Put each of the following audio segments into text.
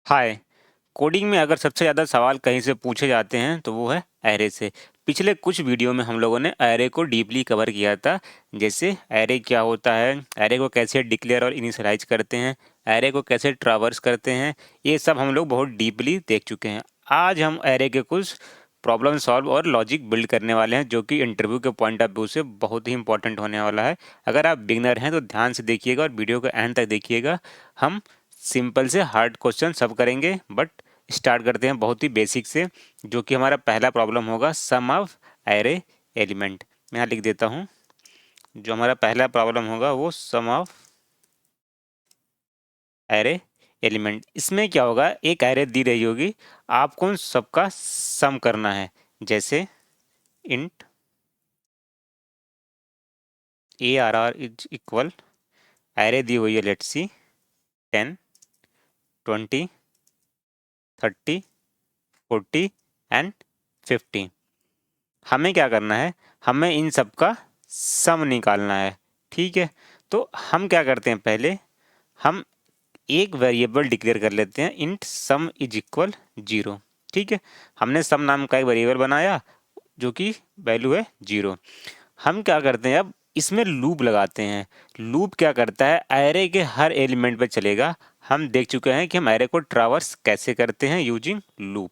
हाय। Coding में अगर सबसे ज़्यादा सवाल कहीं से पूछे जाते हैं तो वो है एरे से। पिछले कुछ वीडियो में हम लोगों ने एरे को डीपली कवर किया था। जैसे एरे क्या होता है, एरे को कैसे डिक्लेयर और इनिशियलाइज करते हैं, एरे को कैसे ट्रावर्स करते हैं, ये सब हम लोग बहुत डीपली देख चुके हैं। आज हम एरे के कुछ प्रॉब्लम सॉल्व और लॉजिक बिल्ड करने वाले हैं, जो कि इंटरव्यू के पॉइंट ऑफ व्यू से बहुत ही इंपॉर्टेंट होने वाला है। अगर आप बिगनर हैं तो ध्यान से देखिएगा और वीडियो को एंड तक देखिएगा। हम सिंपल से हार्ड क्वेश्चन सब करेंगे, बट स्टार्ट करते हैं बहुत ही बेसिक से, जो कि हमारा पहला प्रॉब्लम होगा सम ऑफ एरे एलिमेंट। मैं यहाँ लिख देता हूँ। जो हमारा पहला प्रॉब्लम होगा वो सम ऑफ एरे एलिमेंट। इसमें क्या होगा, एक एरे दी रही होगी, आपको उन सबका सम करना है। जैसे int A R R is equal, array दी हुई है लेट्स सी 10, 20, 30, 40 एंड 50। हमें क्या करना है, हमें इन सब का सम निकालना है। ठीक है, तो हम क्या करते हैं, पहले हम एक वेरिएबल डिक्लेयर कर लेते हैं, इंट सम इज इक्वल 0। ठीक है, हमने सम नाम का एक वेरिएबल बनाया जो कि वैल्यू है 0। हम क्या करते हैं, अब इसमें लूप लगाते हैं। लूप क्या करता है, एरे के हर एलिमेंट पे चलेगा। हम देख चुके हैं कि हम एरे को ट्रावर्स कैसे करते हैं यूजिंग लूप।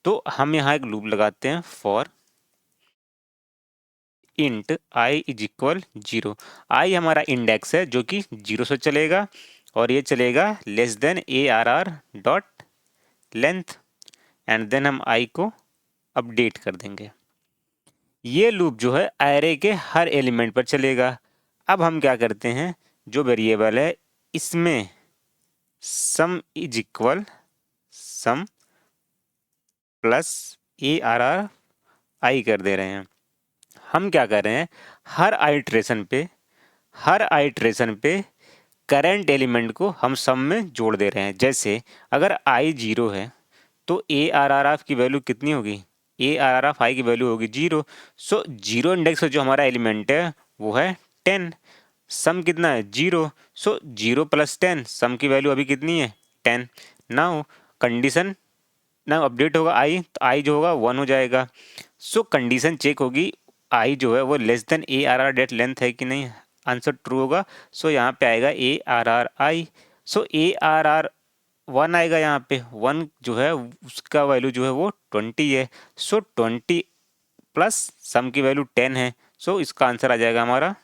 तो हम यहाँ एक लूप लगाते हैं, for int I is equal 0। आई हमारा इंडेक्स है जो कि 0 से चलेगा, और ये चलेगा less than A R R dot length, and then हम आई को अपडेट कर देंगे। ये लूप जो है एरे के हर एलिमेंट पर चलेगा। अब हम क्या करते हैं, जो वेरिएबल है इसमें सम is equal some plus A R R आई कर दे रहे हैं। हम क्या कर रहे हैं, हर आइट्रेशन पे करेंट एलिमेंट को हम सम में जोड़ दे रहे हैं। जैसे अगर आई 0 है तो ए आर आर एफ की वैल्यू कितनी होगी, ए आर आर एफ आई की वैल्यू होगी 0। सो 0 इंडेक्स का जो हमारा एलिमेंट है वो है 10। सम कितना है 0, सो 0 प्लस 10, सम की वैल्यू अभी कितनी है 10। नाउ कंडीशन ना अपडेट होगा आई, तो आई जो होगा 1 हो जाएगा। सो कंडीशन चेक होगी, आई जो है वो less than A R R dot length है कि नहीं, आंसर ट्रू होगा। सो यहाँ पे आएगा A R R I. So A R R 1 आएगा, यहाँ पे 1 जो है उसका वैल्यू जो है वो 20 है। सो 20 प्लस सम की वैल्यू 10 है। सो इसका आंसर आ जाएगा हमारा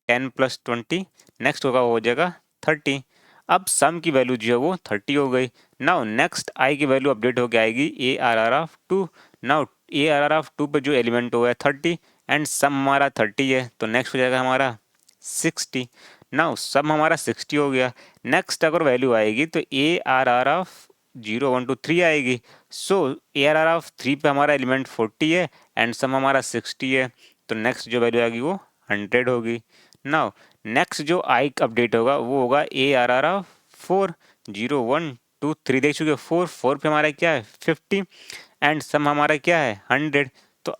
10 प्लस 20, नेक्स्ट होगा वो हो जाएगा 30। अब सम की वैल्यू जो है वो 30 हो गई। नाउ नेक्स्ट आई की वैल्यू अपडेट होकर आएगी A R R of 2। Now A R R of 2 पर जो एलिमेंट हुआ है 30, एंड सम हमारा 30 है, तो नेक्स्ट हो जाएगा हमारा 60। नाउ सम हमारा 60 हो गया। नेक्स्ट अगर वैल्यू आएगी तो ए आर आर ऑफ 0 1 2 3 आएगी। सो ए आर आर ऑफ 3 पे हमारा एलिमेंट 40 है, एंड सम हमारा 60 है, तो नेक्स्ट जो वैल्यू आएगी वो 100 होगी। नाउ नेक्स्ट जो आई अपडेट होगा वो होगा ए आर आर ऑफ 4। 0 1 2 3 देख चुके, 4 पे हमारा क्या है 50, एंड सम हमारा क्या है 100। तो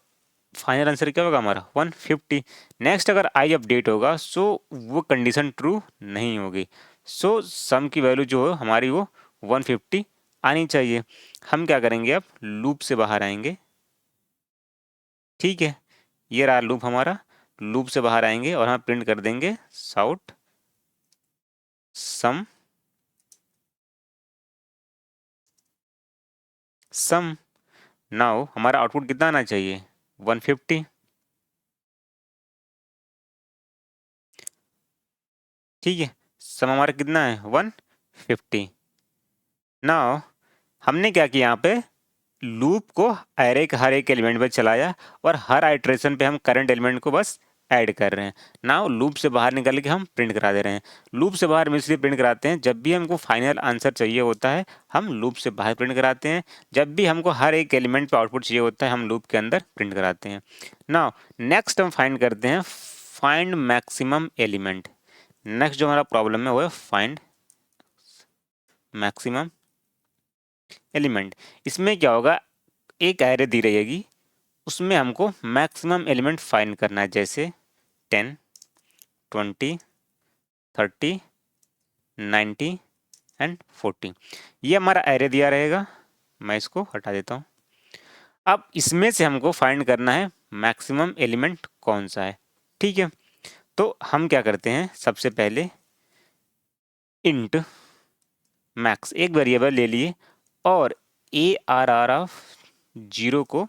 फाइनल आंसर क्या होगा हमारा 150। नेक्स्ट अगर आई अपडेट होगा सो वो कंडीशन ट्रू नहीं होगी। सो सम की वैल्यू जो है हमारी वो 150 आनी चाहिए। हम क्या करेंगे, अब लूप से बाहर आएंगे। ठीक है, ये रहा लूप हमारा। लूप से बाहर आएंगे और हम प्रिंट कर देंगे साउट सम सम। नाउ हमारा आउटपुट कितना आना चाहिए 150। ठीक है, सम हमारा कितना है 150। नाउ हमने क्या किया, यहाँ पे लूप को एरे के हर एक एलिमेंट पे चलाया, और हर आइट्रेशन पे हम करंट एलिमेंट को बस ऐड कर रहे हैं। नाउ लूप से बाहर निकल के हम प्रिंट करा दे रहे हैं। लूप से बाहर हम इसलिए प्रिंट कराते हैं, जब भी हमको फाइनल आंसर चाहिए होता है हम लूप से बाहर प्रिंट कराते हैं, जब भी हमको हर एक एलिमेंट पे आउटपुट चाहिए होता है हम लूप के अंदर प्रिंट कराते हैं। नाउ नेक्स्ट हम फाइंड करते हैं फाइंड मैक्सिमम एलिमेंट। नेक्स्ट जो हमारा प्रॉब्लम है वो है फाइंड मैक्सिमम एलिमेंट। इसमें क्या होगा, एक एरे दी रहेगी, उसमें हमको मैक्सिमम एलिमेंट फाइंड करना है। जैसे 10, 20, 30, 90 एंड 40। ये हमारा एरे दिया रहेगा, मैं इसको हटा देता हूँ। अब इसमें से हमको फाइंड करना है मैक्सिमम एलिमेंट कौन सा है। ठीक है, तो हम क्या करते हैं, सबसे पहले इंट मैक्स एक वेरिएबल ले लिए और ARR ऑफ 0 को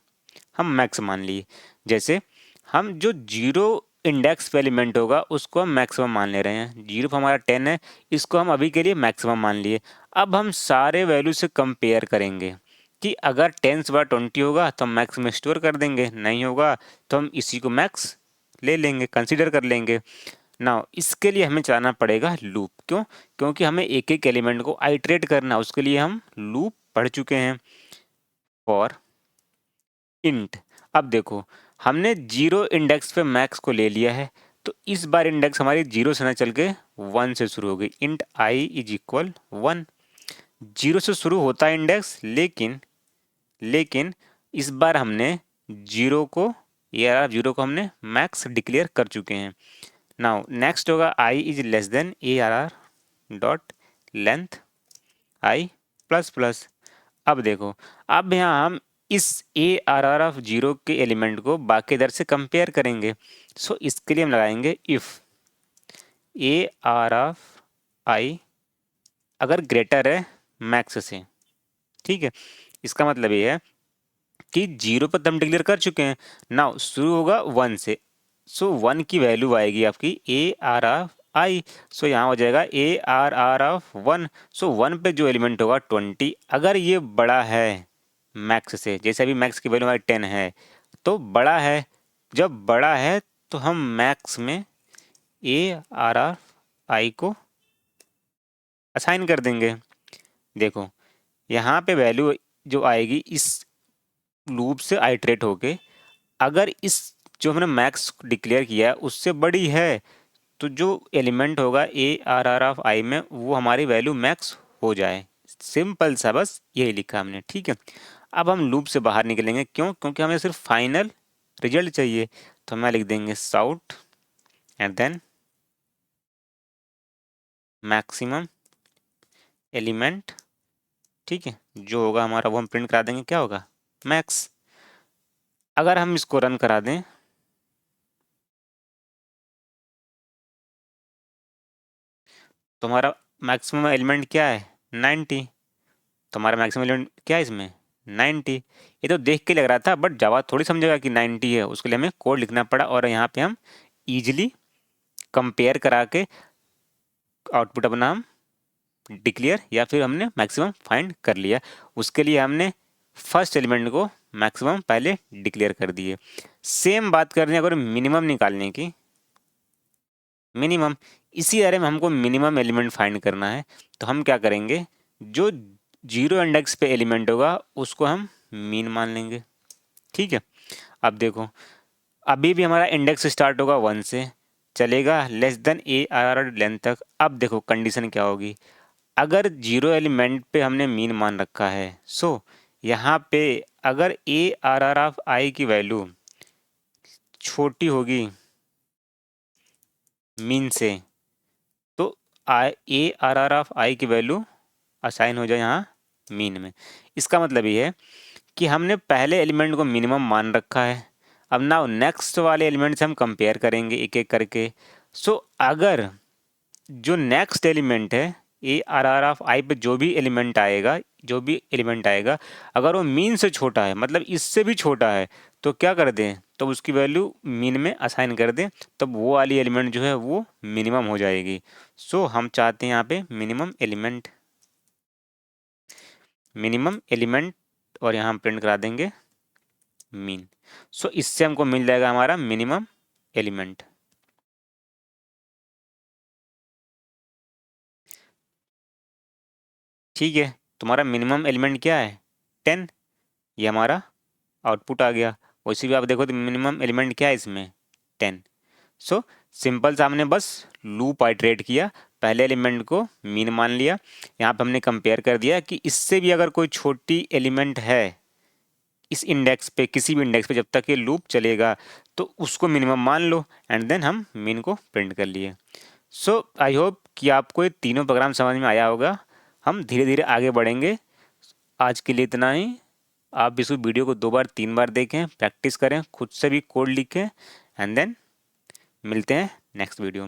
हम मैक्स मान लिए। जैसे हम जो 0 इंडेक्स पे एलिमेंट होगा उसको हम मैक्सिमम मान ले रहे हैं। 0 पर हमारा 10 है, इसको हम अभी के लिए मैक्सिमम मान लिए। अब हम सारे वैल्यू से कंपेयर करेंगे कि अगर 10 से बड़ा 20 होगा तो हम मैक्स में स्टोर कर देंगे, नहीं होगा तो हम इसी को मैक्स ले लेंगे, कंसीडर कर लेंगे। नाउ इसके लिए हमें चलाना पड़ेगा लूप। क्यों? क्योंकि हमें एक एक एलिमेंट को आइटरेट करना, उसके लिए हम लूप पढ़ चुके हैं। फॉर इंट, अब देखो हमने 0 इंडेक्स पे मैक्स को ले लिया है, तो इस बार इंडेक्स हमारी 0 से ना चल के 1 से शुरू हो गई। Int I is equal 1। 0 से शुरू होता है इंडेक्स, लेकिन इस बार हमने 0 को, ARR 0 को हमने मैक्स डिक्लेयर कर चुके हैं। नाउ नेक्स्ट होगा i is less than ARR dot length i plus plus. अब देखो, अब यहाँ हम इस ARR ऑफ 0 के एलिमेंट को बाकी इधर से कंपेयर करेंगे। सो इसके लिए हम लगाएंगे इफ ARR ऑफ आई अगर ग्रेटर है मैक्स से। ठीक है, इसका मतलब ये है कि 0 पर हम डिक्लेयर कर चुके हैं। नाउ शुरू होगा 1 से, सो 1 की वैल्यू आएगी आपकी ARR ऑफ आई। सो यहाँ हो जाएगा ARR ऑफ 1। सो 1 पे जो एलिमेंट होगा 20, अगर ये बड़ा है मैक्स से, जैसे अभी मैक्स की वैल्यू हमारी 10 है, तो बड़ा है। जब बड़ा है तो हम मैक्स में ARR आई को असाइन कर देंगे। देखो यहाँ पे वैल्यू जो आएगी इस लूप से आइटरेट होके, अगर इस जो हमने मैक्स डिक्लेयर किया है उससे बड़ी है, तो जो एलिमेंट होगा ARR ऑफ आई में वो हमारी वैल्यू मैक्स हो जाए। सिंपल सा बस यही लिखा हमने। ठीक है, अब हम लूप से बाहर निकलेंगे। क्यों? क्योंकि हमें सिर्फ फाइनल रिजल्ट चाहिए। तो हम लिख देंगे sort and then maximum element. ठीक है, जो होगा हमारा वो हम प्रिंट करा देंगे, क्या होगा, मैक्स। अगर हम इसको रन करा दें तो हमारा मैक्सिमम एलिमेंट क्या है, 90। तो हमारा मैक्सिमम एलिमेंट क्या है इसमें, 90। ये तो देख के लग रहा था, बट जावा थोड़ी समझेगा कि 90 है, उसके लिए हमें कोड लिखना पड़ा और यहाँ पे हम इजीली कंपेयर करा के आउटपुट अपना हम डिक्लेयर या फिर हमने मैक्सिमम फाइंड कर लिया। उसके लिए हमने फर्स्ट एलिमेंट को मैक्सिमम पहले डिक्लेयर कर दिए। सेम बात करनी अगर मिनिमम निकालने की, मिनिमम इसी एरे में हमको मिनिमम एलिमेंट फाइंड करना है। तो हम क्या करेंगे, जो 0 इंडेक्स पे एलिमेंट होगा उसको हम मीन मान लेंगे। ठीक है, अब देखो अभी भी हमारा इंडेक्स स्टार्ट होगा 1 से, चलेगा लेस देन ARR लेंथ तक। अब देखो कंडीशन क्या होगी, अगर 0 एलिमेंट पे हमने मीन मान रखा है, सो यहाँ पे अगर ARR ऑफ आई की वैल्यू छोटी होगी मीन से, तो ARR ऑफ आई की वैल्यू असाइन हो जाए यहाँ मीन में। इसका मतलब ये है कि हमने पहले एलिमेंट को मिनिमम मान रखा है। अब नाउ नेक्स्ट वाले एलिमेंट से हम कंपेयर करेंगे एक एक करके। सो अगर जो नेक्स्ट एलिमेंट है ARR ऑफ आई पे जो भी एलिमेंट आएगा, अगर वो मीन से छोटा है, मतलब इससे भी छोटा है, तो क्या कर दें, तो उसकी वैल्यू मीन में असाइन कर दें, तब वो वाली एलिमेंट जो है वो मिनिमम हो जाएगी। सो हम चाहते हैं यहाँ पे मिनिमम एलिमेंट और यहाँ हम प्रिंट करा देंगे मीन। सो इससे हमको मिल जाएगा हमारा मिनिमम एलिमेंट। ठीक है, तुम्हारा मिनिमम एलिमेंट क्या है, 10। ये हमारा आउटपुट आ गया। वैसे भी आप देखो तो मिनिमम एलिमेंट क्या है इसमें, 10। सो सिंपल सा हमने बस लूप आइटरेट किया, पहले एलिमेंट को मीन मान लिया, यहाँ पे हमने कंपेयर कर दिया कि इससे भी अगर कोई छोटी एलिमेंट है इस इंडेक्स पे, किसी भी इंडेक्स पे, जब तक ये लूप चलेगा तो उसको मिनिमम मान लो, एंड देन हम मीन को प्रिंट कर लिए। सो आई होप कि आपको ये तीनों प्रोग्राम समझ में आया होगा। हम धीरे धीरे आगे बढ़ेंगे। आज के लिए इतना ही। आप इस वीडियो को 2 बार 3 बार देखें, प्रैक्टिस करें, खुद से भी कोड लिखें, एंड देन मिलते हैं नेक्स्ट वीडियो में।